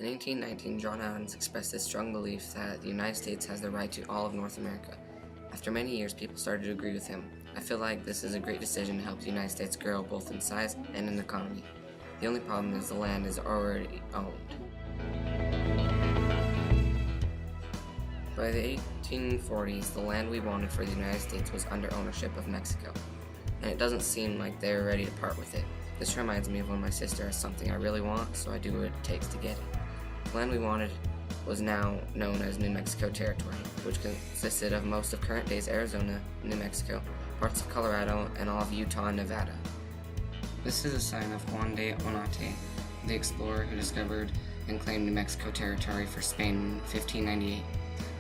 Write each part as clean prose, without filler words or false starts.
In 1819, John Adams expressed his strong belief that the United States has the right to all of North America. After many years, people started to agree with him. I feel like this is a great decision to help the United States grow both in size and in economy. The only problem is the land is already owned. By the 1840s, the land we wanted for the United States was under ownership of Mexico, and it doesn't seem like they're ready to part with it. This reminds me of when my sister has something I really want, so I do what it takes to get it. The land we wanted was now known as New Mexico Territory, which consisted of most of current day's Arizona, New Mexico, parts of Colorado, and all of Utah and Nevada. This is a sign of Juan de Onate, the explorer who discovered and claimed New Mexico Territory for Spain in 1598.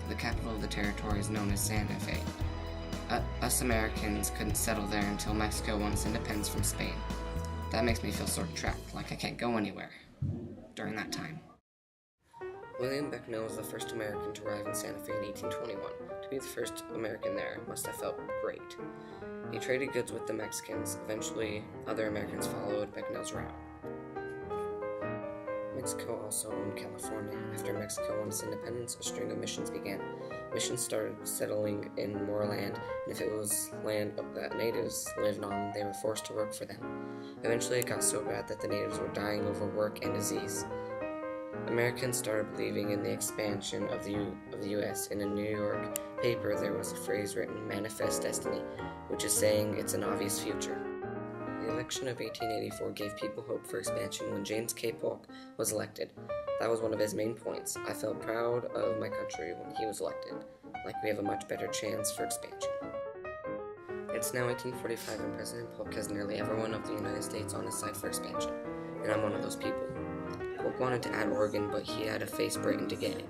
The capital of the territory is known as Santa Fe. Us Americans couldn't settle there until Mexico won its independence from Spain. That makes me feel sort of trapped, like I can't go anywhere during that time. William Becknell was the first American to arrive in Santa Fe in 1821. To be the first American there must have felt great. He traded goods with the Mexicans. Eventually, other Americans followed Becknell's route. Mexico also owned California. After Mexico won its independence, a string of missions began. Missions started settling in more land, and if it was land that natives lived on, they were forced to work for them. Eventually, it got so bad that the natives were dying over work and disease. Americans started believing in the expansion of the U.S. In a New York paper, there was a phrase written, "Manifest Destiny," which is saying it's an obvious future. The election of 1884 gave people hope for expansion when James K. Polk was elected. That was one of his main points. I felt proud of my country when he was elected, like we have a much better chance for expansion. It's now 1845 and President Polk has nearly everyone of the United States on his side for expansion, and I'm one of those people. Polk wanted to add Oregon, but he had to face Britain to get it.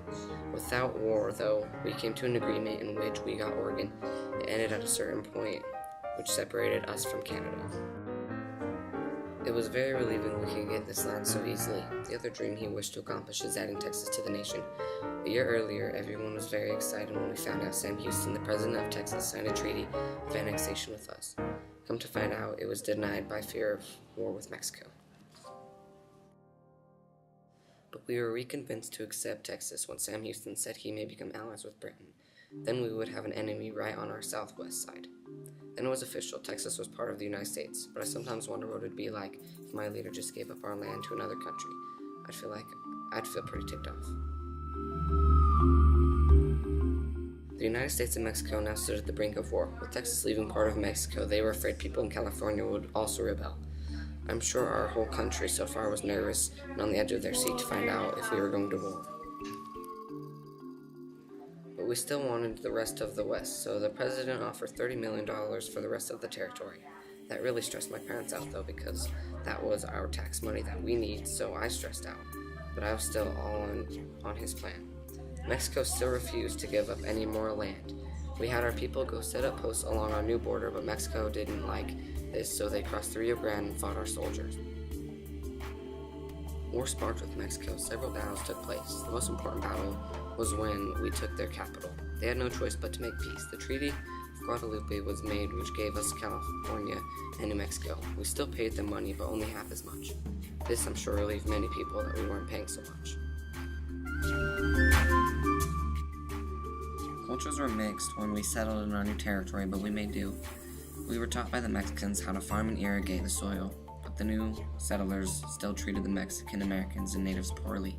Without war, though, we came to an agreement in which we got Oregon. It ended at a certain point, which separated us from Canada. It was very relieving we could get this land so easily. The other dream he wished to accomplish is adding Texas to the nation. A year earlier, everyone was very excited when we found out Sam Houston, the president of Texas, signed a treaty of annexation with us. Come to find out, it was denied by fear of war with Mexico. But we were reconvinced to accept Texas when Sam Houston said he may become allies with Britain. Then we would have an enemy right on our southwest side. Then it was official, Texas was part of the United States, but I sometimes wonder what it would be like if my leader just gave up our land to another country. I'd feel pretty ticked off. The United States and Mexico now stood at the brink of war. With Texas leaving part of Mexico, they were afraid people in California would also rebel. I'm sure our whole country so far was nervous and on the edge of their seat to find out if we were going to war. But we still wanted the rest of the West, so the president offered $30 million for the rest of the territory. That really stressed my parents out though, because that was our tax money that we need, so I stressed out. But I was still all on his plan. Mexico still refused to give up any more land. We had our people go set up posts along our new border, but Mexico didn't like this, so they crossed the Rio Grande and fought our soldiers. War sparked with Mexico. Several battles took place. The most important battle was when we took their capital. They had no choice but to make peace. The Treaty of Guadalupe was made, which gave us California and New Mexico. We still paid them money, but only half as much. This, I'm sure, relieved many people that we weren't paying so much. Cultures were mixed when we settled in our new territory, but we made do. We were taught by the Mexicans how to farm and irrigate the soil, but the new settlers still treated the Mexican Americans and natives poorly.